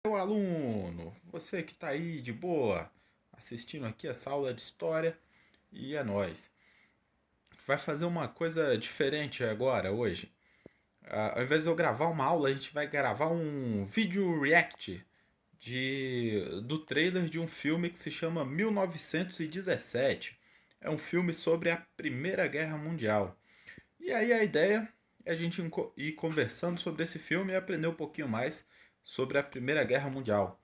Meu aluno, você que está aí de boa, assistindo aqui essa aula de história, e é nóis. Vai fazer uma coisa diferente agora, hoje. Ao invés de eu gravar uma aula, a gente vai gravar um vídeo react do trailer de um filme que se chama 1917. É um filme sobre a Primeira Guerra Mundial. E aí a ideia é a gente ir conversando sobre esse filme e aprender um pouquinho mais sobre a Primeira Guerra Mundial.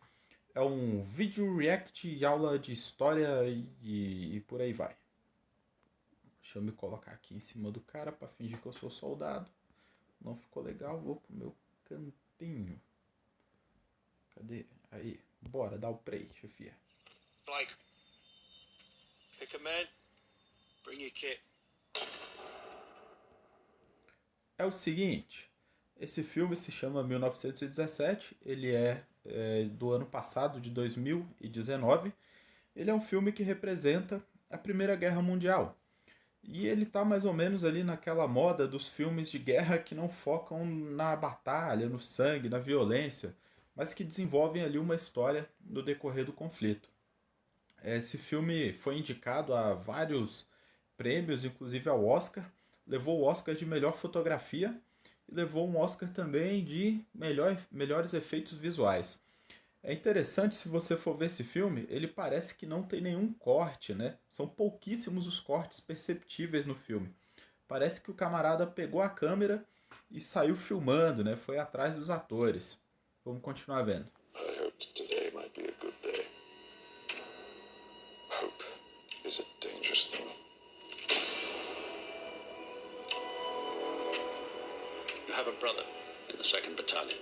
É um vídeo react e aula de história e por aí vai. Deixa eu me colocar aqui em cima do cara para fingir que eu sou soldado. Não ficou legal, vou pro meu cantinho. Cadê? Aí, bora, dá o play, chefia. Blake, pick a man, bring your kit. É o seguinte, esse filme se chama 1917, ele é do ano passado, de 2019. Ele é um filme que representa a Primeira Guerra Mundial. E ele tá mais ou menos ali naquela moda dos filmes de guerra que não focam na batalha, no sangue, na violência, mas que desenvolvem ali uma história no decorrer do conflito. Esse filme foi indicado a vários prêmios, inclusive ao Oscar. Levou o Oscar de melhor fotografia e levou um Oscar também de melhores efeitos visuais. É interessante, se você for ver esse filme, ele parece que não tem nenhum corte, né? São pouquíssimos os cortes perceptíveis no filme. Parece que o camarada pegou a câmera e saiu filmando, né? Foi atrás dos atores. Vamos continuar vendo. I hoped today might be a good day. Hope is a dangerous thing. You have a brother in the 2nd Battalion.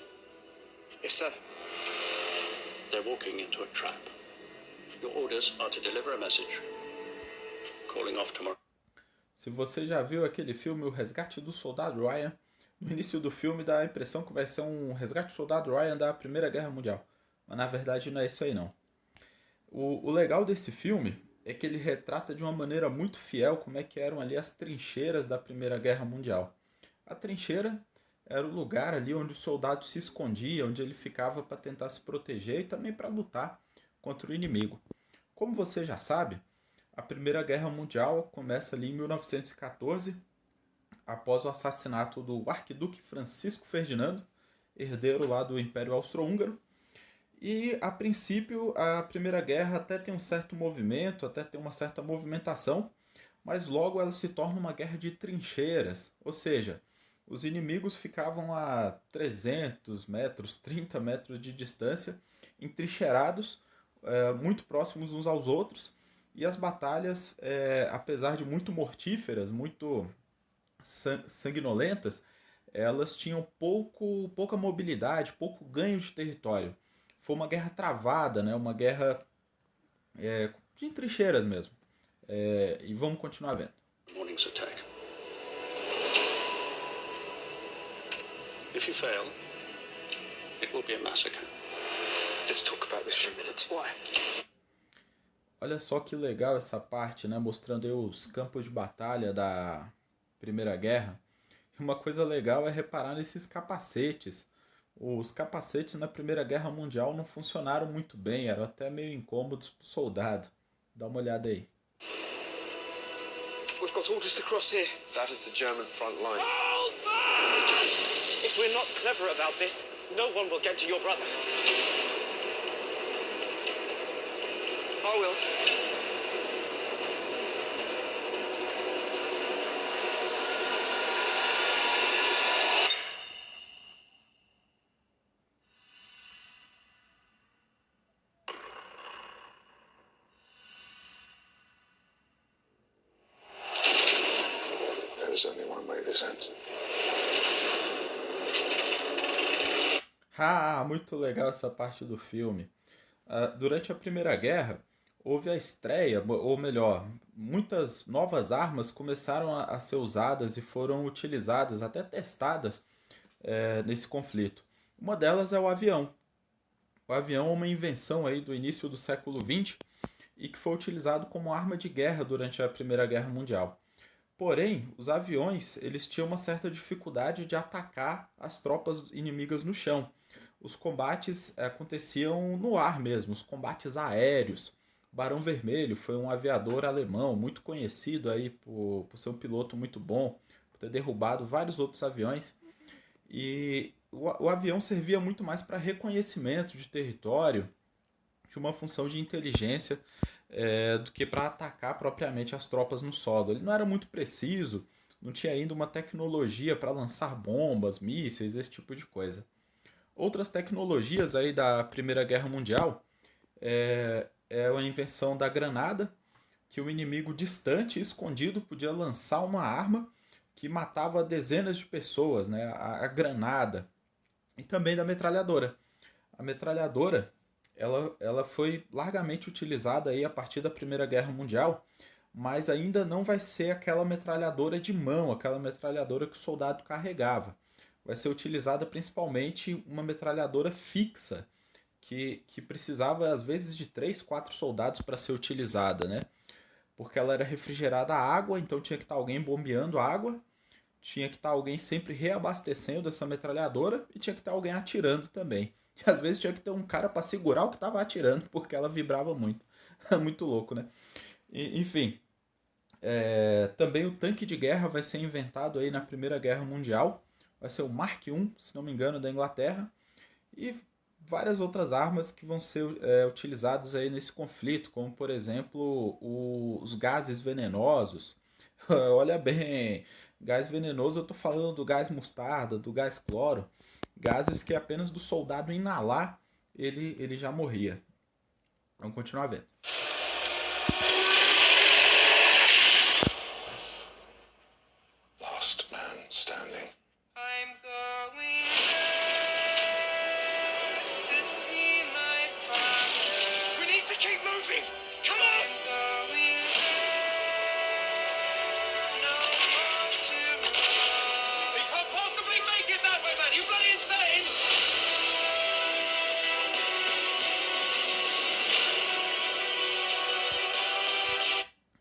Yes, sir. They're walking into a trap. Your orders are to deliver a message. Calling off tomorrow. Se você já viu aquele filme O Resgate do Soldado Ryan, no início do filme dá a impressão que vai ser um Resgate do Soldado Ryan da Primeira Guerra Mundial. Mas na verdade não é isso aí não. O legal desse filme é que ele retrata de uma maneira muito fiel como é que eram ali as trincheiras da Primeira Guerra Mundial. A trincheira era o lugar ali onde o soldado se escondia, onde ele ficava para tentar se proteger e também para lutar contra o inimigo. Como você já sabe, a Primeira Guerra Mundial começa ali em 1914, após o assassinato do Arquiduque Francisco Ferdinando, herdeiro lá do Império Austro-Húngaro. E, a princípio, a Primeira Guerra até tem um certo movimento, até tem uma certa movimentação, mas logo ela se torna uma guerra de trincheiras, ou seja, os inimigos ficavam a 300 metros, 30 metros de distância, entrincheirados, muito próximos uns aos outros, e as batalhas, apesar de muito mortíferas, muito sanguinolentas, elas tinham pouca mobilidade, pouco ganho de território. Foi uma guerra travada, né? Uma guerra de trincheiras mesmo. E vamos continuar vendo. Morning's attack. If you fail, it will be a massacre. Let's talk about this for a minute. Why? Olha só que legal essa parte, né? Mostrando aí os campos de batalha da Primeira Guerra. E uma coisa legal é reparar nesses capacetes. Os capacetes na Primeira Guerra Mundial não funcionaram muito bem, eram até meio incômodos para o soldado. Dá uma olhada aí. We've got orders to cross here. That is the German front line. Hold back! If we're not clever about this, no one will get to your brother. I will. There is only one way this ends. Ah, muito legal essa parte do filme. Durante a Primeira Guerra, houve a estreia, ou melhor, muitas novas armas começaram a ser usadas e foram utilizadas, até testadas, nesse conflito. Uma delas é o avião. O avião é uma invenção aí do início do século XX e que foi utilizado como arma de guerra durante a Primeira Guerra Mundial. Porém, os aviões eles tinham uma certa dificuldade de atacar as tropas inimigas no chão. os combates aconteciam no ar mesmo, os combates aéreos. O Barão Vermelho foi um aviador alemão muito conhecido aí por ser um piloto muito bom, por ter derrubado vários outros aviões. E o avião servia muito mais para reconhecimento de território, de uma função de inteligência, do que para atacar propriamente as tropas no solo. Ele não era muito preciso, não tinha ainda uma tecnologia para lançar bombas, mísseis, esse tipo de coisa. Outras tecnologias aí da Primeira Guerra Mundial é a invenção da granada, que o inimigo distante e escondido podia lançar uma arma que matava dezenas de pessoas, né? A granada. E também da metralhadora. A metralhadora ela foi largamente utilizada aí a partir da Primeira Guerra Mundial, mas ainda não vai ser aquela metralhadora de mão, aquela metralhadora que o soldado carregava. Vai ser utilizada principalmente uma metralhadora fixa, que precisava às vezes de 3, 4 soldados para ser utilizada, né? Porque ela era refrigerada a água, então tinha que estar alguém bombeando água, tinha que estar alguém sempre reabastecendo essa metralhadora e tinha que estar alguém atirando também. E às vezes tinha que ter um cara para segurar o que estava atirando, porque ela vibrava muito. Muito louco, né? Enfim, também o tanque de guerra vai ser inventado aí na Primeira Guerra Mundial. Vai ser o Mark I, se não me engano, da Inglaterra. E várias outras armas que vão ser utilizadas aí nesse conflito, como por exemplo os gases venenosos. Olha bem, gás venenoso eu estou falando do gás mostarda, do gás cloro, gases que apenas do soldado inalar ele já morria. Vamos continuar vendo. Last man standing. I'm going to see my father. We need to keep moving. Come on. I'm going no more tomorrow. We can't possibly make it that way, man. You bloody insane.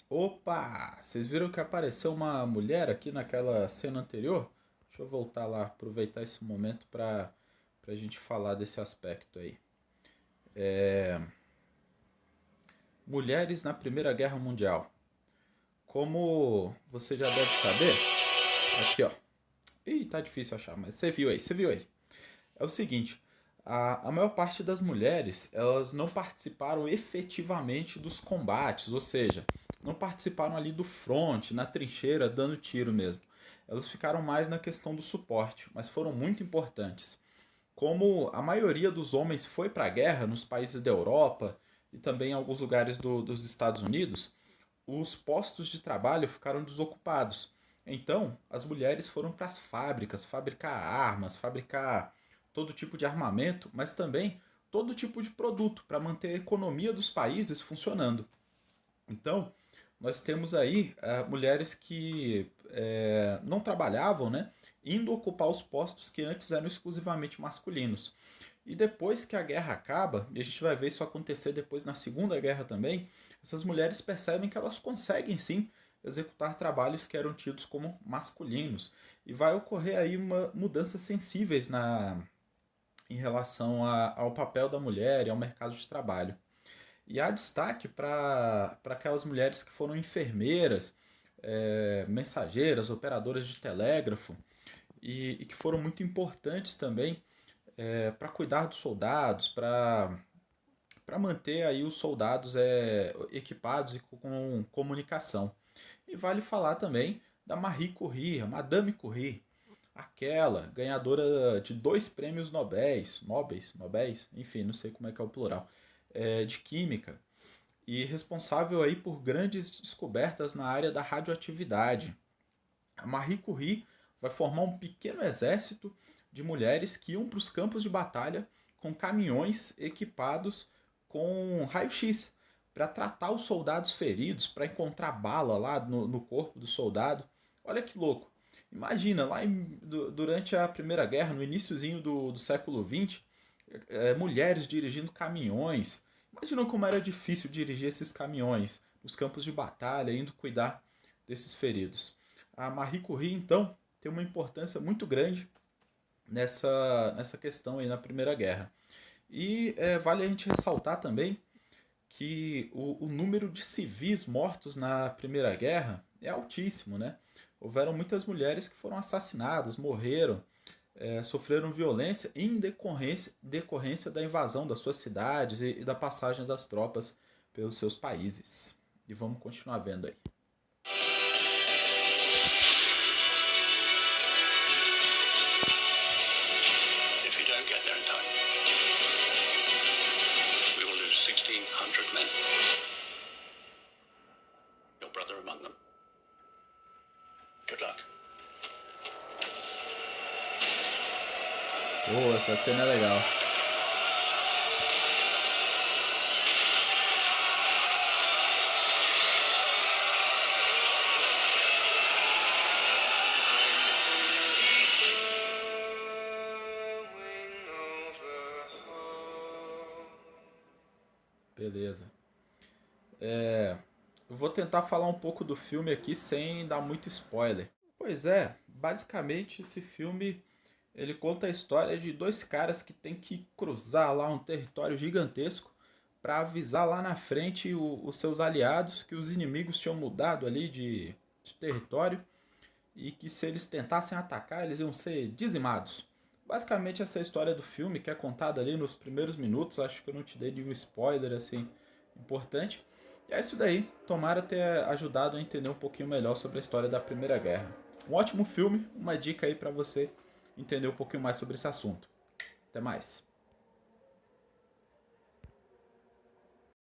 Opa! Vocês viram que apareceu uma mulher aqui naquela cena anterior? Deixa eu voltar lá, aproveitar esse momento para a gente falar desse aspecto aí. Mulheres na Primeira Guerra Mundial. Como você já deve saber, aqui ó. Ih, tá difícil achar, mas você viu aí, você viu aí. É o seguinte, a maior parte das mulheres, elas não participaram efetivamente dos combates, ou seja, não participaram ali do front, na trincheira, dando tiro mesmo. Elas ficaram mais na questão do suporte, mas foram muito importantes. Como a maioria dos homens foi para a guerra nos países da Europa e também em alguns lugares dos Estados Unidos, os postos de trabalho ficaram desocupados. Então, as mulheres foram para as fábricas fabricar armas, fabricar todo tipo de armamento, mas também todo tipo de produto para manter a economia dos países funcionando. Então, nós temos aí mulheres que não trabalhavam, né, indo ocupar os postos que antes eram exclusivamente masculinos. E depois que a guerra acaba, e a gente vai ver isso acontecer depois na Segunda Guerra também, essas mulheres percebem que elas conseguem sim executar trabalhos que eram tidos como masculinos. E vai ocorrer aí uma mudança sensíveis em relação ao papel da mulher e ao mercado de trabalho. E há destaque para aquelas mulheres que foram enfermeiras, mensageiras, operadoras de telégrafo, e que foram muito importantes também para cuidar dos soldados, para manter aí os soldados equipados e com comunicação. E vale falar também da Marie Curie, a Madame Curie, aquela ganhadora de 2 prêmios Nobéis, enfim, não sei como é que é o plural, de química, e responsável aí por grandes descobertas na área da radioatividade. A Marie Curie vai formar um pequeno exército de mulheres que iam para os campos de batalha com caminhões equipados com raio-x para tratar os soldados feridos, para encontrar bala lá no corpo do soldado. Olha que louco. Imagina, lá durante a Primeira Guerra, no iniciozinho do século XX, mulheres dirigindo caminhões. Imagina como era difícil dirigir esses caminhões nos campos de batalha, indo cuidar desses feridos. A Marie Curie, então, tem uma importância muito grande nessa questão aí na Primeira Guerra. E vale a gente ressaltar também que o número de civis mortos na Primeira Guerra é altíssimo, né? Houveram muitas mulheres que foram assassinadas, morreram, sofreram violência em decorrência da invasão das suas cidades e da passagem das tropas pelos seus países. E vamos continuar vendo aí. If you don't get there in time, we will lose 1,600 men. Your brother among them. Good luck. Oh, essa cena é legal. Beleza. Eu vou tentar falar um pouco do filme aqui sem dar muito spoiler. Pois é, basicamente esse filme ele conta a história de dois caras que têm que cruzar lá um território gigantesco para avisar lá na frente os seus aliados que os inimigos tinham mudado ali de território e que se eles tentassem atacar eles iam ser dizimados. Basicamente essa é a história do filme que é contada ali nos primeiros minutos, acho que eu não te dei nenhum spoiler assim importante. E é isso daí, tomara ter ajudado a entender um pouquinho melhor sobre a história da Primeira Guerra. Um ótimo filme, uma dica aí para você entender um pouquinho mais sobre esse assunto. Até mais.